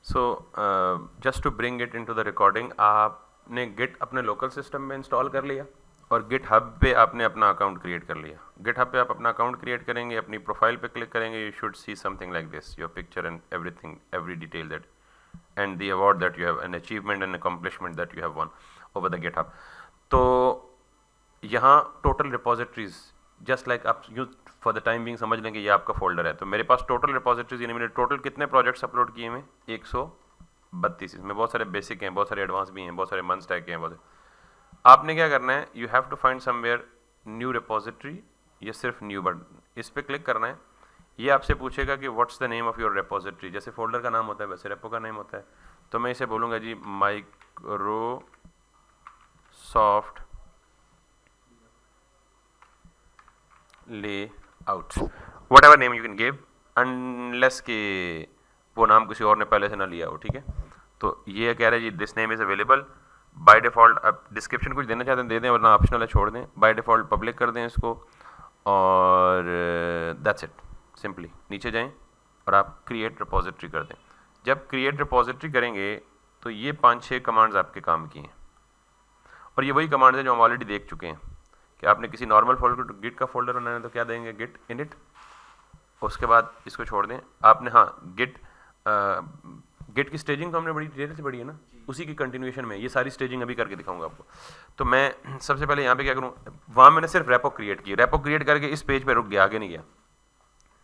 So just to bring it into the recording, आपने git अपने local system में install कर लिया और गिट हब पे आपने अपना अकाउंट क्रिएट कर लिया। गिट हब पे आप अपना अकाउंट क्रिएट करेंगे, अपनी प्रोफाइल पे क्लिक करेंगे, you should see something like this, your picture and everything, every detail that and the award that you have, an achievement and accomplishment that you have won over the GitHub. तो यहाँ total repositories, just like आप यूँ for the time being समझ लेंगे ये आपका folder है। तो मेरे पास टोटल रिपोजिटरीज, यानी मैंने टोटल कितने प्रोजेक्ट्स अपलोड किए हैं, 132। इसमें बहुत सारे बेसिक हैं, बहुत सारे एडवांस भी हैं, बहुत सारे मंथ स्टैक के हैं, बहुत सारे। आपने क्या करना है, you have to find somewhere new repository, ये सिर्फ न्यू बटन, इस पर क्लिक करना है। ये आपसे पूछेगा कि what's the name of your repository, जैसे फोल्डर का नाम होता है वैसे रेपो का नेम होता है। तो मैं इसे बोलूँगा जी Microsoft layout, whatever name you can give, unless के वो नाम किसी और ने पहले से ना लिया हो, ठीक है। तो ये कह रहा है जी this name is available by default. अब डिस्क्रिप्शन कुछ देना चाहते हैं दे दें, वरना ऑप्शनल है छोड़ दें। बाय डिफ़ॉल्ट पब्लिक कर दें इसको, और दैट्स इट। सिंपली नीचे जाएं और आप क्रिएट रिपोजिटरी कर दें। जब क्रिएट रिपोजिटरी करेंगे तो ये 5-6 कमांड्स आपके काम की हैं, और ये वही कमांड्स हैं जो हम ऑलरेडी देख चुके हैं कि आपने किसी नॉर्मल फोल्डर गिट का फोल्डर बनाना है तो क्या देंगे, गिट इनिट, उसके बाद इसको छोड़ दें आपने। हाँ, गिट की स्टेजिंग तो हमने बड़ी डिटेल से पढ़ी है ना, उसी की कंटिन्यूएशन में ये सारी स्टेजिंग अभी करके दिखाऊंगा आपको। तो मैं सबसे पहले यहाँ पे क्या करूँ, वहाँ मैंने सिर्फ रेपो क्रिएट की, रेपो क्रिएट करके इस पेज पे रुक गया, आगे नहीं गया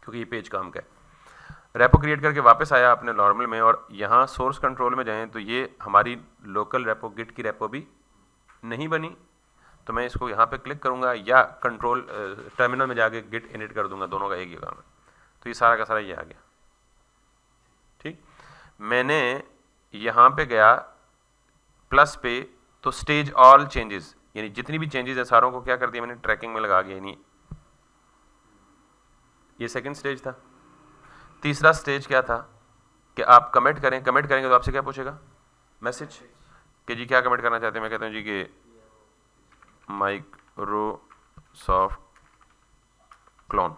क्योंकि ये पेज काम का है। रेपो क्रिएट करके वापस आया अपने नॉर्मल में, और यहाँ सोर्स कंट्रोल में जाएँ तो ये हमारी लोकल रेपो गिट की रेपो भी नहीं बनी। तो मैं इसको यहाँ पे क्लिक करूँगा या कंट्रोल टर्मिनल में जाके गिट इनिट कर दूंगा, दोनों का एक ही काम है। तो ये सारा का सारा ये आ गया, ठीक। मैंने यहाँ पे गया प्लस पे, तो स्टेज ऑल चेंजेस, यानी जितनी भी चेंजेस है सारों को क्या कर दिया मैंने, ट्रैकिंग में लगा दिया। यानी ये सेकंड स्टेज था। तीसरा स्टेज क्या था कि आप कमेंट करें, कमेंट करेंगे तो आपसे क्या पूछेगा, मैसेज, कि जी क्या कमेंट करना चाहते हैं। मैं कहता हूँ जी कि माइक्रोसॉफ्ट क्लोन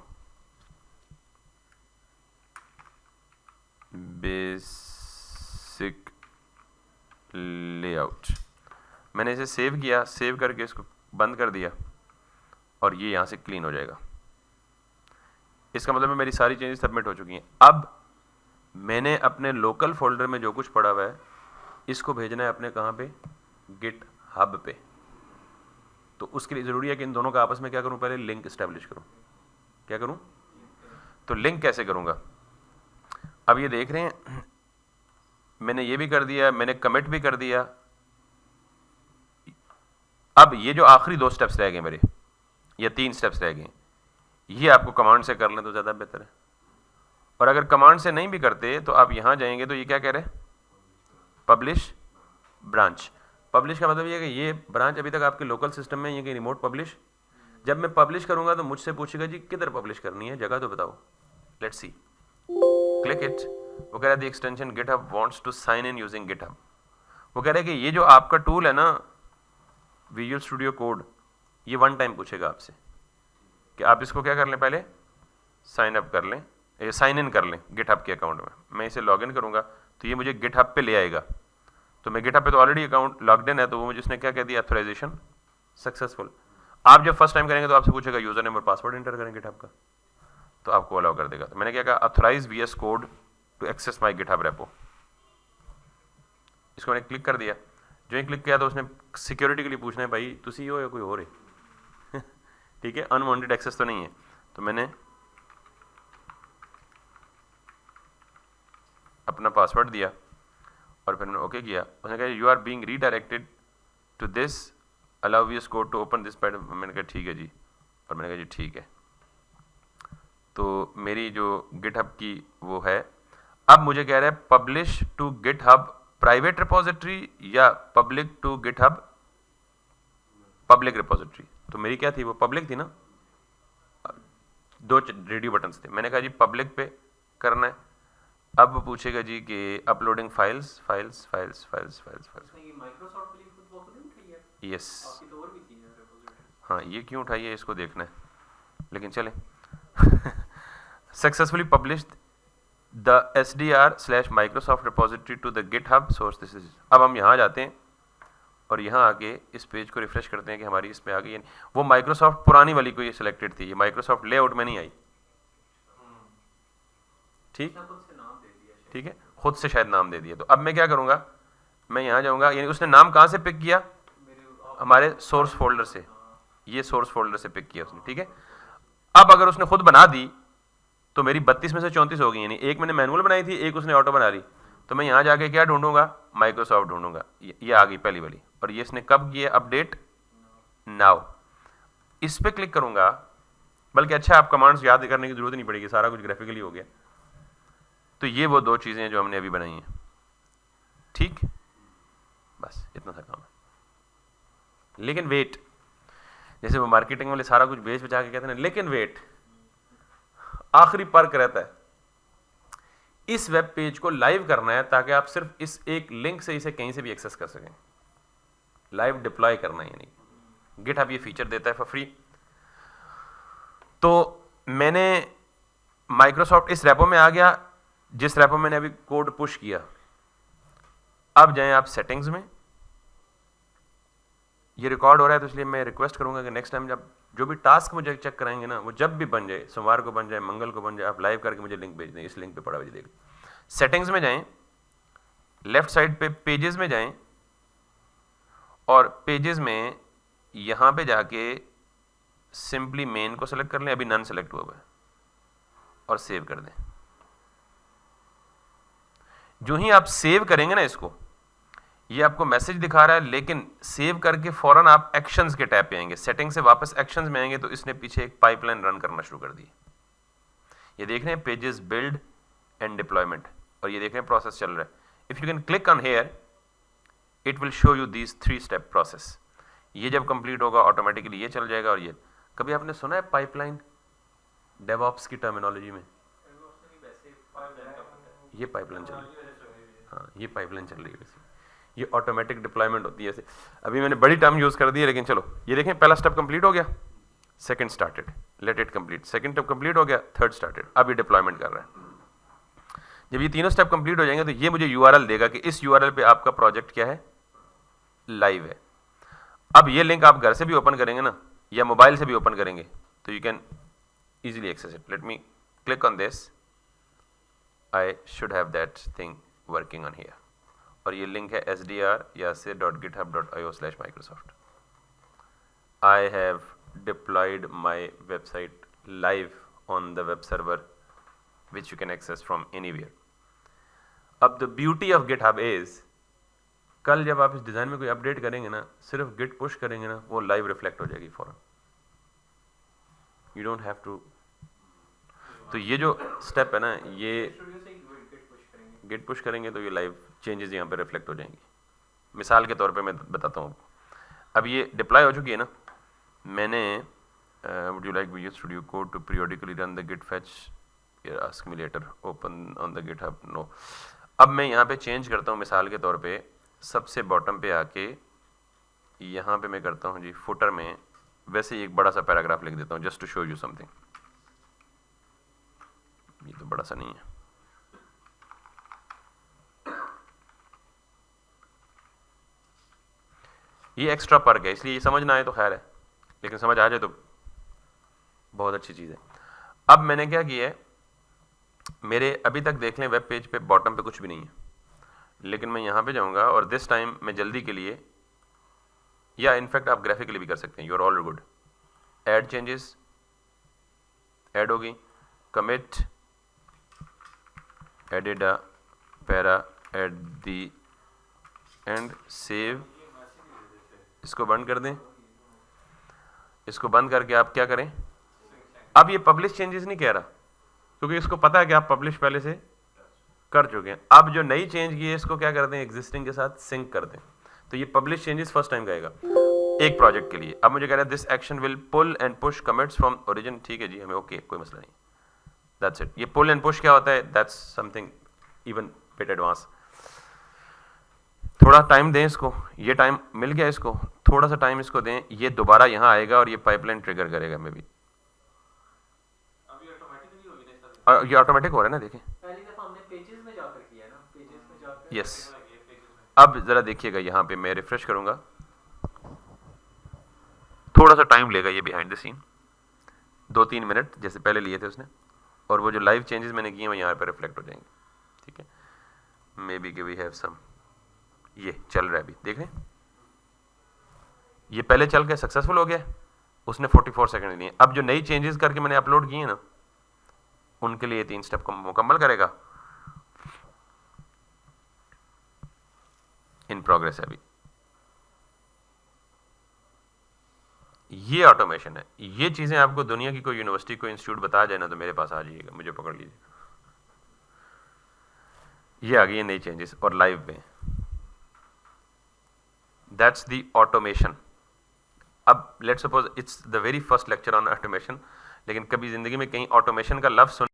बेसिक लेआउट। मैंने इसे सेव किया, सेव करके इसको बंद कर दिया, और ये यहाँ से क्लीन हो जाएगा। इसका मतलब है मेरी सारी चेंजेस सबमिट हो चुकी हैं। अब मैंने अपने लोकल फोल्डर में जो कुछ पड़ा हुआ है इसको भेजना है अपने कहाँ पे, गिट हब पे। तो उसके लिए ज़रूरी है कि इन दोनों का आपस में क्या करूँ, पहले लिंक इस्टेब्लिश करूँ। क्या करूँ, तो लिंक कैसे करूँगा। अब ये देख रहे हैं मैंने ये भी कर दिया, मैंने कमिट भी कर दिया। अब ये जो आखिरी 2 स्टेप्स रह गए मेरे, या 3 स्टेप्स रह गए, ये आपको कमांड से कर लें तो ज़्यादा बेहतर है। और अगर कमांड से नहीं भी करते तो आप यहाँ जाएंगे तो ये क्या कह रहे हैं, पब्लिश ब्रांच। पब्लिश का मतलब ये है कि ये ब्रांच अभी तक आपके लोकल सिस्टम में, ये कि रिमोट पब्लिश। जब मैं पब्लिश करूँगा तो मुझसे पूछेगा जी किधर पब्लिश करनी है, जगह तो बताओ। Let's see, click it. वो कह रहा है the extension GitHub wants to sign in using GitHub. वो कह रहा है कि ये जो आपका टूल है ना विजुअल स्टूडियो कोड, ये 1 टाइम पूछेगा आपसे कि आप इसको क्या कर लें, पहले साइन अप कर लें, ये साइन इन कर लें गिटहब के अकाउंट में। मैं इसे लॉगिन करूँगा तो ये मुझे गिटहब पे ले आएगा। तो मैं गिटहब पे तो ऑलरेडी अकाउंट लॉग्ड इन है, तो वो मुझे उसने क्या कह दिया, ऑथराइजेशन सक्सेसफुल। आप जब फर्स्ट टाइम करेंगे तो आपसे पूछेगा यूजर नेम और पासवर्ड एंटर करें गिटहब का, तो आपको अलाउ कर देगा। तो मैंने क्या कहा, authorize VS code to access my GitHub repo. इसको मैंने क्लिक कर दिया। जो ही क्लिक किया तो उसने सिक्योरिटी के लिए पूछना है भाई तुसी हो या कोई और है ठीक है, अनवांटेड एक्सेस तो नहीं है। तो मैंने अपना पासवर्ड दिया और फिर मैंने ओके किया। उसने कहा you are being redirected to this, allow VS code to open this pad. मैंने कहा ठीक है जी, और मैंने कहा जी ठीक है। तो मेरी जो गिटहब की वो है, अब मुझे कह रहा है publish to GitHub private repository या public to GitHub public repository. तो मेरी क्या थी, वो पब्लिक थी ना, 2 रेडियो बटन्स थे। मैंने कहा जी पब्लिक पे करना है। अब वो पूछेगा जी कि uploading files files files files files files, yes. हाँ, ये क्यों उठाई है इसको देखना है, लेकिन चले successfully published the SDR/Microsoft repository to the GitHub source this is। अब हम यहाँ जाते हैं और यहाँ आके इस पेज को रिफ्रेश करते हैं कि हमारी इसमें आ गई है। वो माइक्रोसॉफ्ट पुरानी वाली को ये सिलेक्टेड थी, ये माइक्रोसॉफ्ट लेआउट में नहीं आई। ठीक ठीक है, खुद से शायद नाम दे दिया। तो अब मैं क्या करूँगा, मैं यहाँ जाऊँगा, यानी उसने नाम कहाँ से पिक किया, हमारे सोर्स फोल्डर से, ये सोर्स फोल्डर से पिक किया उसने। ठीक है, अब अगर उसने खुद बना दी तो मेरी 32 में से 34 हो गई, यानी एक मैंने मैनुअल बनाई थी, एक उसने ऑटो बना ली। तो मैं यहाँ जाके क्या ढूंढूंगा, माइक्रोसॉफ्ट ढूंढूंगा, ये आ गई पहली वाली। और ये इसने कब किया, अपडेट नाउ। इस पे क्लिक करूंगा, बल्कि अच्छा आप कमांड्स याद करने की जरूरत नहीं पड़ेगी, सारा कुछ ग्राफिकली हो गया। तो ये वो दो चीजें जो हमने अभी बनाई हैं। ठीक, बस इतना सा काम है। लेकिन वेट, जैसे वो मार्केटिंग वाले सारा कुछ बेच बचा के कहते हैं, लेकिन वेट, आखिरी पर्क रहता है, इस वेब पेज को लाइव करना है ताकि आप सिर्फ इस एक लिंक से इसे कहीं से भी एक्सेस कर सकें। लाइव डिप्लॉय करना है, यानी गिटहब ये फीचर देता है फॉर फ्री। तो मैंने माइक्रोसॉफ्ट इस रेपो में आ गया, जिस रेपो मैंने अभी कोड पुश किया। अब जाएं आप सेटिंग्स में, ये रिकॉर्ड हो रहा है तो इसलिए मैं रिक्वेस्ट करूंगा कि नेक्स्ट टाइम जब जो भी टास्क मुझे चेक कराएंगे ना, वो जब भी बन जाए, सोमवार को बन जाए, मंगल को बन जाए, आप लाइव करके मुझे लिंक भेज दें, इस लिंक पे पड़ा हुआ देख। सेटिंग्स में जाएं, लेफ्ट साइड पे पेजेस में जाएं, और पेजेस में यहां पे जाके सिंपली मेन को सेलेक्ट कर लें, अभी नन सेलेक्ट हुआ है, और सेव कर दें। जो ही आप सेव करेंगे ना इसको, ये आपको मैसेज दिखा रहा है, लेकिन सेव करके फौरन आप एक्शंस के टैब पे आएंगे, सेटिंग से वापस एक्शंस में आएंगे, तो इसने पीछे एक पाइपलाइन रन करना शुरू कर दी। ये देख रहे हैं पेजेस बिल्ड एंड डिप्लॉयमेंट, और ये देख रहे हैं प्रोसेस चल रहा है। If you can click on here, it will show you this 3 step process. ये जब कंप्लीट होगा ऑटोमेटिकली ये चल जाएगा। और ये कभी आपने सुना है पाइपलाइन डेवऑप्स की टर्मिनोलॉजी में? ये पाइपलाइन चल रही है, हाँ ये पाइपलाइन चल रही है वैसे, ये ऑटोमेटिक डिप्लॉयमेंट होती है ऐसे। अभी मैंने बड़ी टर्म यूज कर दी है, लेकिन चलो ये देखें, पहला स्टेप कंप्लीट हो गया, second started, let it complete, second step complete हो गया, थर्ड स्टार्टेड, अब ये डिप्लॉयमेंट कर रहा है। जब ये तीनों स्टेप कंप्लीट हो जाएंगे तो ये मुझे यूआरएल देगा कि इस यूआरएल पे आपका प्रोजेक्ट क्या है, लाइव है। अब ये लिंक आप घर से भी ओपन करेंगे ना, या मोबाइल से भी ओपन करेंगे, तो you can easily access it. Let me click on this, I should have that thing working on here, और ये लिंक है sdr.github.io/Microsoft। I have deployed my website live on the web server, which you can access from anywhere. अब the beauty of GitHub is, कल जब आप इस design में कोई अपडेट करेंगे ना, सिर्फ गिट पुश करेंगे ना, वो लाइव रिफ्लेक्ट हो जाएगी फौरन। You don't have to। तो ये जो स्टेप है ना, ये गिट पुश करेंगे तो ये लाइव चेंजेस यहाँ पे रिफ्लेक्ट हो जाएंगी। मिसाल के तौर पे मैं बताता हूँ। अब ये डिप्लॉय हो चुकी है ना, मैंने would you like Visual Studio Code to periodically run the git fetch, ask me later, open on the GitHub, no। अब मैं यहाँ पे चेंज करता हूँ, मिसाल के तौर पे सबसे बॉटम पे आके यहाँ पे मैं करता हूँ जी फुटर में वैसे ही एक बड़ा सा पैराग्राफ लिख देता हूँ, just to show you something. ये तो बड़ा सा नहीं है, ये एक्स्ट्रा पर्क है, इसलिए ये समझ ना आए तो खैर है, लेकिन समझ आ जाए तो बहुत अच्छी चीज़ है। अब मैंने क्या किया है, मेरे अभी तक देख लें वेब पेज पे बॉटम पे कुछ भी नहीं है, लेकिन मैं यहाँ पे जाऊँगा और दिस टाइम मैं जल्दी के लिए, या इनफैक्ट आप ग्राफिकली भी कर सकते हैं, you are all good. Add changes, add होगी, commit, added a para at the end, save, इसको बंद कर दें। इसको बंद करके आप क्या करें, अब ये पब्लिश चेंजेस नहीं कह रहा, क्योंकि इसको पता है कि आप पब्लिश पहले से कर चुके हैं। अब जो नई चेंज की है इसको क्या कर दें, एग्जिस्टिंग के साथ सिंक कर दें। तो ये पब्लिश चेंजेस फर्स्ट टाइम कहेगा एक प्रोजेक्ट के लिए। अब मुझे कह रहा है this action will pull and push commits from origin. ठीक है जी, हमें ओके, कोई मसला नहीं, दैट्स इट। ये पुल एंड पुश क्या होता है, that's something even bit advance. थोड़ा टाइम दें इसको, ये टाइम मिल गया इसको, थोड़ा सा टाइम इसको दें, ये दोबारा यहाँ आएगा और ये पाइपलाइन ट्रिगर करेगा। मे भी ये ऑटोमेटिक हो रहा है ना, देखें यस, अब ज़रा देखिएगा, यहाँ पे मैं रिफ्रेश करूँगा, थोड़ा सा टाइम लेगा ये बिहाइंड द सीन, 2-3 मिनट जैसे पहले लिए थे उसने, और वो जो लाइव चेंजेस मैंने किए हैं वो यहाँ पर रिफ्लेक्ट हो जाएंगे, ठीक है। मे बी कि वी हैव सम, ये चल रहा है अभी, देख रहे हैं, ये पहले चल के सक्सेसफुल हो गया, उसने 44 सेकंड लिए। अब जो नई चेंजेस करके मैंने अपलोड किए ना, उनके लिए 3 स्टेप को मुकम्मल करेगा। इन प्रोग्रेस है अभी, ये ऑटोमेशन है। ये चीज़ें आपको दुनिया की कोई यूनिवर्सिटी, कोई इंस्टीट्यूट बता जाए ना, तो मेरे पास आ जाइएगा, मुझे पकड़ लीजिए। ये आ गई है नई चेंजेस और लाइव में, दैट्स द ऑटोमेशन। अब let's suppose it's the very first lecture on automation, लेकिन कभी ज़िंदगी में कहीं ऑटोमेशन का लफ्ज़